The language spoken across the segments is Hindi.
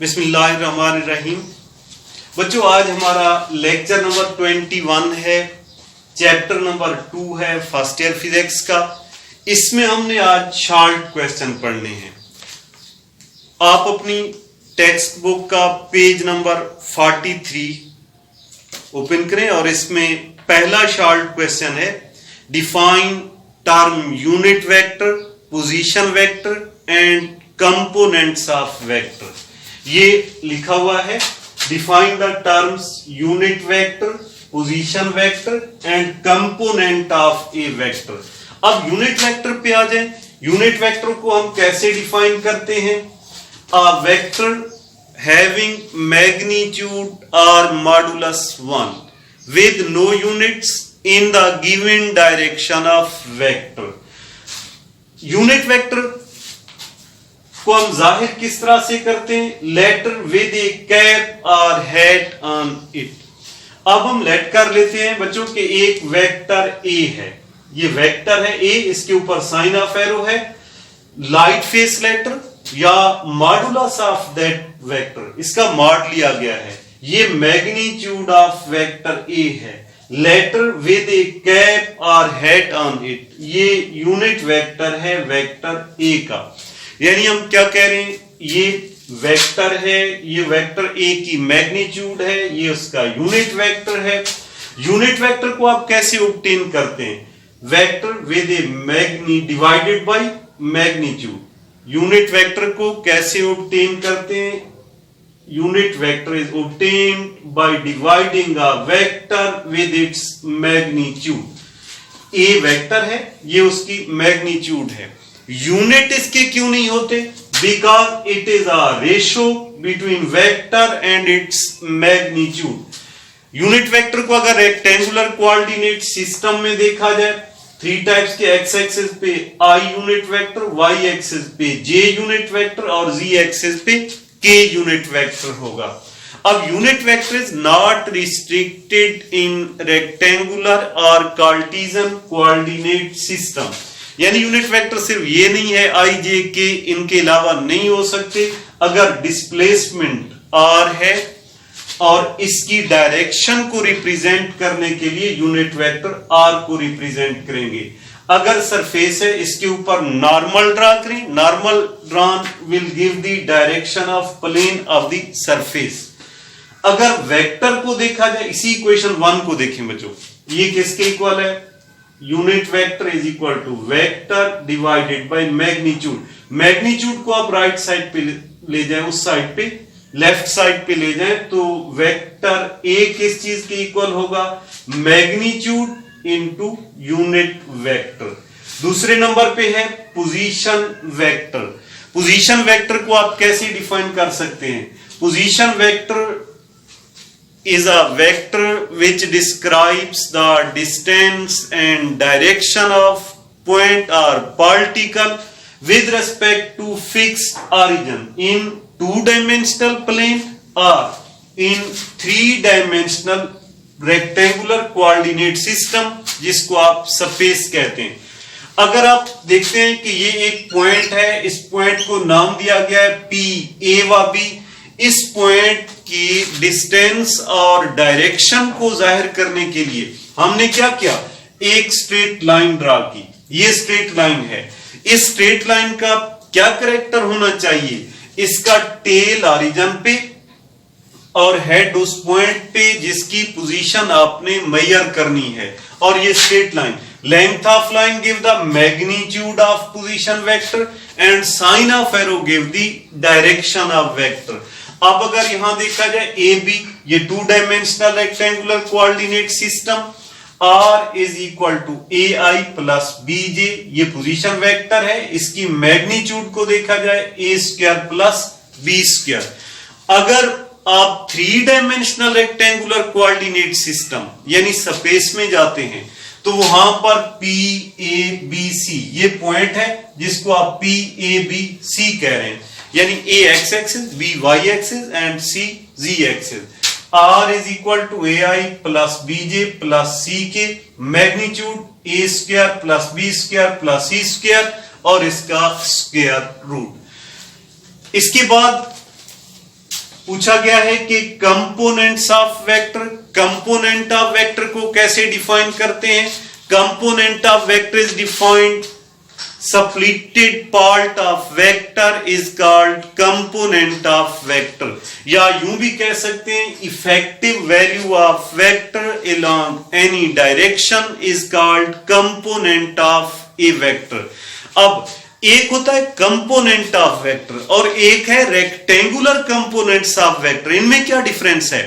बिस्मिल्लाहिर्रहमानिर्रहीम। बच्चों, आज हमारा लेक्चर नंबर 21 है, चैप्टर नंबर 2 है फर्स्ट ईयर फिजिक्स का। इसमें हमने आज शॉर्ट क्वेश्चन पढ़ने हैं। आप अपनी टेक्स्ट बुक का पेज नंबर 43 ओपन करें और इसमें पहला शॉर्ट क्वेश्चन है, define term unit vector, position vector and components of vector. ये लिखा हुआ है, define the terms unit vector, position vector and component of a vector. अब यूनिट वेक्टर पे आ जाए। यूनिट वेक्टर को हम कैसे डिफाइन करते हैं? अ वेक्टर हैविंग मैग्नीट्यूड और modulus 1 with no units in the given direction of vector। Unit vector को हम जाहिर किस तरह से करते हैं? लेटर विद ए कैप और हेड ऑन इट। अब हम लेट कर लेते हैं बच्चों के एक वेक्टर ए है, ये वेक्टर है ए, इसके ऊपर साइन ऑफ एरो है, लाइट फेस लेटर या मॉडुलस ऑफ दैट वेक्टर, इसका मॉड लिया गया है। ये मैग्नीट्यूड ऑफ वेक्टर ए है, लेटर विद ए कैप और हेड ऑन इट, ये यूनिट वेक्टर है वेक्टर ए का। यानी हम क्या कह रहे हैं, ये वेक्टर है, ये वेक्टर ए की मैग्नीट्यूड है, ये उसका यूनिट वेक्टर है। यूनिट वेक्टर को आप कैसे ऑब्टेन करते हैं? Vector with a magni divided by magnitude. Unit vector को कैसे ऑब्टेन करते हैं? Unit vector is obtained by dividing a vector with its magnitude। A vector है, ये उसकी मैग्नीट्यूड है। यूनिट इसके क्यों नहीं होते? Because it is a ratio between vector and its magnitude। Unit vector को अगर रेक्टेंगुलर कोऑर्डिनेट सिस्टम में देखा जाए, 3 टाइप्स के, एक्स एक्सिस पे I unit vector, Y axis पे J यूनिट वेक्टर और Z एक्सिस पे K यूनिट वेक्टर होगा। अब unit vector is not restricted in rectangular और कार्टेशियन कोऑर्डिनेट सिस्टम। यानी यूनिट वेक्टर सिर्फ ये नहीं है I J K, इनके अलावा नहीं हो सकते। अगर डिस्प्लेसमेंट R है और इसकी डायरेक्शन को रिप्रेजेंट करने के लिए यूनिट वेक्टर R को रिप्रेजेंट करेंगे। अगर सरफेस है, इसके ऊपर नॉर्मल ड्रा करें, normal drawn will give the direction of plane of the surface. अगर वेक्टर को देखा जाए, इसी इक्वेशन 1 को देखें बच्चों, ये किसके इक्वल है? Unit vector is equal to vector divided by magnitude. Magnitude को आप राइट साइड पे ले जाएं, उस साइड पे, लेफ्ट साइड पे ले जाएं, तो वेक्टर ए किस चीज के इक्वल होगा? Magnitude into unit vector. दूसरे नंबर पे है पोजीशन वेक्टर। पोजीशन वेक्टर को आप कैसे डिफाइन कर सकते हैं? Position vector is a vector which describes the distance and direction of point और particle with respect to fixed origin in two dimensional plane और in three dimensional rectangular coordinate system, जिसको आप स्पेस कहते हैं। अगर आप देखते हैं कि ये एक पॉइंट है, इस पॉइंट को नाम दिया गया है P, A व B। इस पॉइंट की डिस्टेंस और डायरेक्शन को जाहिर करने के लिए हमने क्या किया? एक स्ट्रेट लाइन ड्रा की। ये स्ट्रेट लाइन है। इस स्ट्रेट लाइन का क्या कैरेक्टर होना चाहिए? इसका टेल ओरिजिन पे और हेड उस पॉइंट पे जिसकी पोजीशन आपने मेजर करनी है। और ये straight line, length of line give the magnitude of position vector and sign of arrow give the direction of vector. अब अगर यहां देखा जाए ए बी, ये two dimensional rectangular coordinate system, R is equal to AI plus BJ, ये पोजीशन वेक्टर है। इसकी मैग्नीट्यूड को देखा जाए A² प्लस B²। अगर आप 3-डायमेंशनल रेक्टेंगुलर कोऑर्डिनेट सिस्टम यानी स्पेस में जाते हैं, तो वहां पर PABC ये पॉइंट है, जिसको आप PABC कह रहे हैं। यानी A x axis, B y axis and C Z axis. R is equal to AI plus BJ plus C के magnitude A² plus B² plus C² और इसका स्क्वायर रूट। इसके बाद पूछा गया है कि components of vector, component of vector को कैसे डिफाइन करते हैं? Component of vector is defined, splitted part of vector is called component of vector, या यूं भी कह सकते हैं effective value of vector along any direction is called component of a vector. अब एक होता है कंपोनेंट ऑफ वेक्टर और एक है रेक्टेंगुलर कंपोनेंट्स ऑफ वेक्टर। इनमें क्या डिफरेंस है?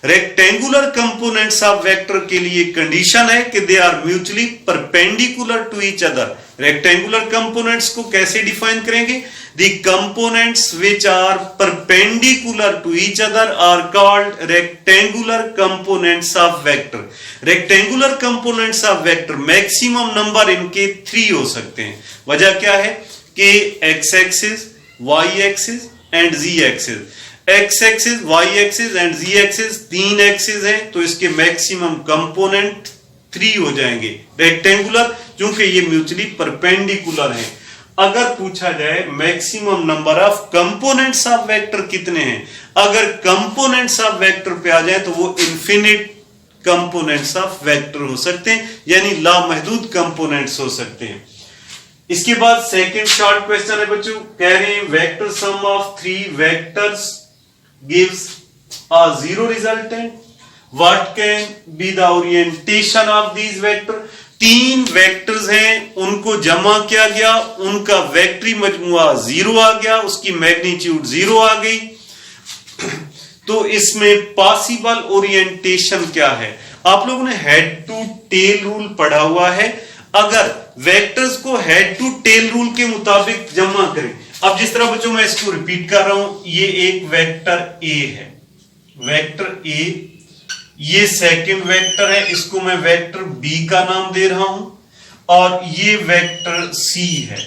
रेक्टेंगुलर कंपोनेंट्स ऑफ वेक्टर के लिए कंडीशन है कि they are mutually perpendicular to each other. Rectangular components को कैसे डिफाइन करेंगे? The components which are perpendicular to each other are called rectangular components of vector. Rectangular components of vector maximum number इनके 3 हो सकते हैं। वजह क्या है कि X axis, Y axis and Z axis, X axis, Y axis and Z axis 3 axis हैं, तो इसके मैक्सिमम कंपोनेंट 3 हो जाएंगे रेक्टेंगुलर, क्योंकि ये म्यूचुअली परपेंडिकुलर हैं। अगर पूछा जाए maximum number of components of vector कितने हैं, अगर कंपोनेंट्स ऑफ वेक्टर पे आ जाए तो वो इन्फिनिट कंपोनेंट्स ऑफ वेक्टर हो सकते हैं, यानी लामहदूद कंपोनेंट्स हो सकते हैं। इसके बाद सेकंड शॉर्ट क्वेश्चन है बच्चों, कह रहे हैं vector sum of 3 vectors gives a zero resultant, what can be the orientation of these vector. 3 vectors हैं, उनको जमा किया गया, उनका वेक्टरी मजमुआ 0 आ गया, उसकी मैग्नीट्यूड 0 आ गई। तो इसमें पॉसिबल ओरिएंटेशन क्या है? आप लोगों ने हेड टू टेल रूल पढ़ा हुआ है। अगर वेक्टर्स को हेड टू टेल रूल के मुताबिक जमा करें, अब जिस तरह बच्चों मैं इसको रिपीट कर रहा हूं, ये एक वेक्टर ए है, वेक्टर ए, ये सेकंड वेक्टर है, इसको मैं वेक्टर बी का नाम दे रहा हूं, और ये वेक्टर सी है।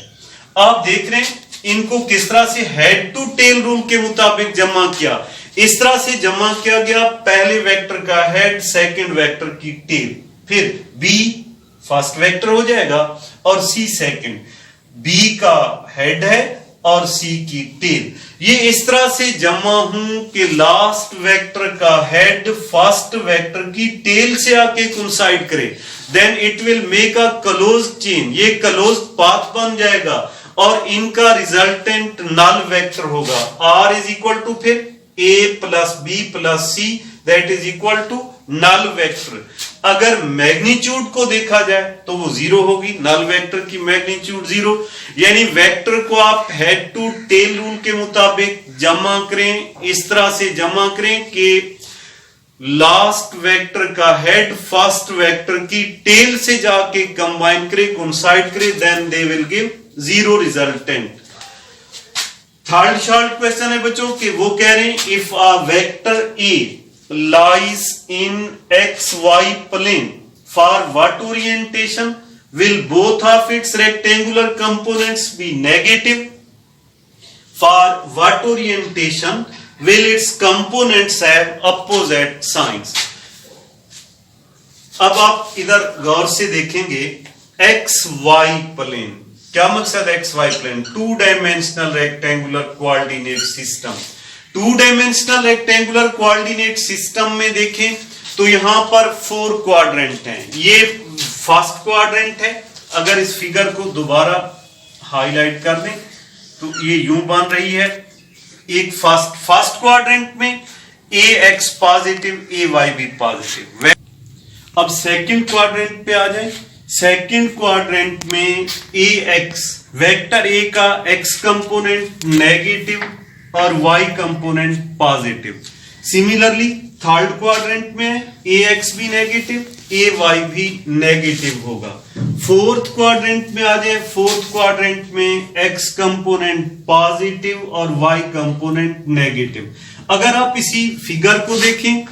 आप देख रहे हैं इनको किस तरह से हेड टू टेल रूल के मुताबिक जमा किया। इस तरह से जमा किया गया, पहले वेक्टर का हेड, सेकंड वेक्टर की टेल, फिर बी फर्स्ट वेक्टर हो जाएगा और सी सेकंड। बी का हेड है और सी की टेल। ये इस तरह से जमा हूं कि लास्ट वेक्टर का हेड फर्स्ट वेक्टर की टेल से आके कोइंसाइड करे, then it will make a close chain, ये क्लोज पाथ बन जाएगा और इनका रिजल्टेंट नल वेक्टर होगा। आर इज इक्वल टू फिर A plus B plus C, that is equal to null vector. अगर मैग्नीट्यूड को देखा जाए तो वो 0 होगी, नल वेक्टर की मैग्नीट्यूड 0, यानी वेक्टर को आप हेड टू टेल रूल के मुताबिक जमा करें, इस तरह से जमा करें कि लास्ट वेक्टर का हेड फर्स्ट वेक्टर की टेल से जाके कंबाइन करे, कोइंसाइड करे, then they will give 0 resultant. Third short question है बच्चों कि वो कह रहे हैं if a vector A lies in xy plane for what orientation will both of its rectangular components be negative? For what orientation will its components have opposite signs? अब आप इधर गौर से देखेंगे xy plane, क्या मकसद है xy plane? 2 dimensional rectangular coordinate system. 2 dimensional rectangular coordinate system में देखें तो यहां पर 4 क्वाड्रेंट हैं। ये फर्स्ट क्वाड्रेंट है, अगर इस फिगर को दोबारा हाईलाइट कर दें तो ये यूं बन रही है। एक फर्स्ट क्वाड्रेंट में ए एक्स पॉजिटिव, ए वाई भी पॉजिटिव। अब सेकंड क्वाड्रेंट पे आ जाए, सेकंड क्वाड्रेंट में ए एक्स, वेक्टर ए का एक्स कंपोनेंट नेगेटिव और y component positive. Similarly third quadrant में ए एक्स भी नेगेटिव, ए वाई भी नेगेटिव होगा। फोर्थ क्वाड्रेंट में आ जाए, फोर्थ क्वाड्रेंट में एक्स कंपोनेंट पॉजिटिव और y कंपोनेंट नेगेटिव। अगर आप इसी फिगर को देखें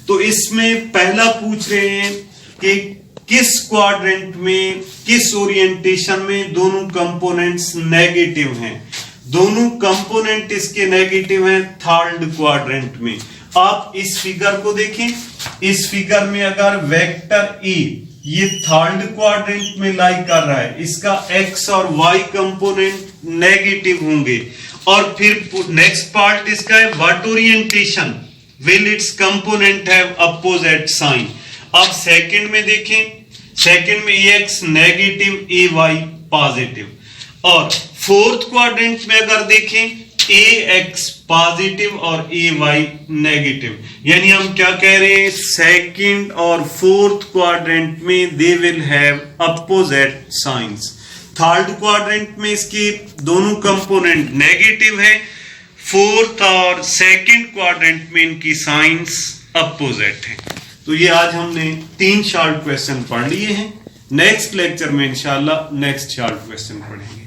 तो इसमें पहला पूछ रहे हैं कि किस क्वाड्रेंट में, किस ओरिएंटेशन में दोनों कंपोनेंट्स नेगेटिव हैं। दोनों कंपोनेंट इसके नेगेटिव हैं थर्ड क्वाड्रेंट में। आप इस फिगर को देखें, इस फिगर में अगर वेक्टर ए ये थर्ड क्वाड्रेंट में लाई कर रहा है, इसका एक्स और वाई कंपोनेंट नेगेटिव होंगे और फिर नेक्स्ट पार्ट इसका है what orientation will its component have opposite sign. अब सेकंड में देखें, सेकंड में X negative a Y positive, और फोर्थ क्वाड्रेंट में अगर देखें ए एक्स पॉजिटिव और ए वाई नेगेटिव। यानी हम क्या कह रहे हैं, सेकंड और फोर्थ क्वाड्रेंट में they will have opposite signs. Third quadrant में इसके दोनों कंपोनेंट नेगेटिव है, फोर्थ और सेकंड क्वाड्रेंट में इनकी साइंस अपोजिट है। तो ये आज हमने 3 शॉर्ट क्वेश्चन पढ़ लिए हैं। नेक्स्ट लेक्चर में इंशाल्लाह नेक्स्ट शॉर्ट क्वेश्चन पढ़ेंगे।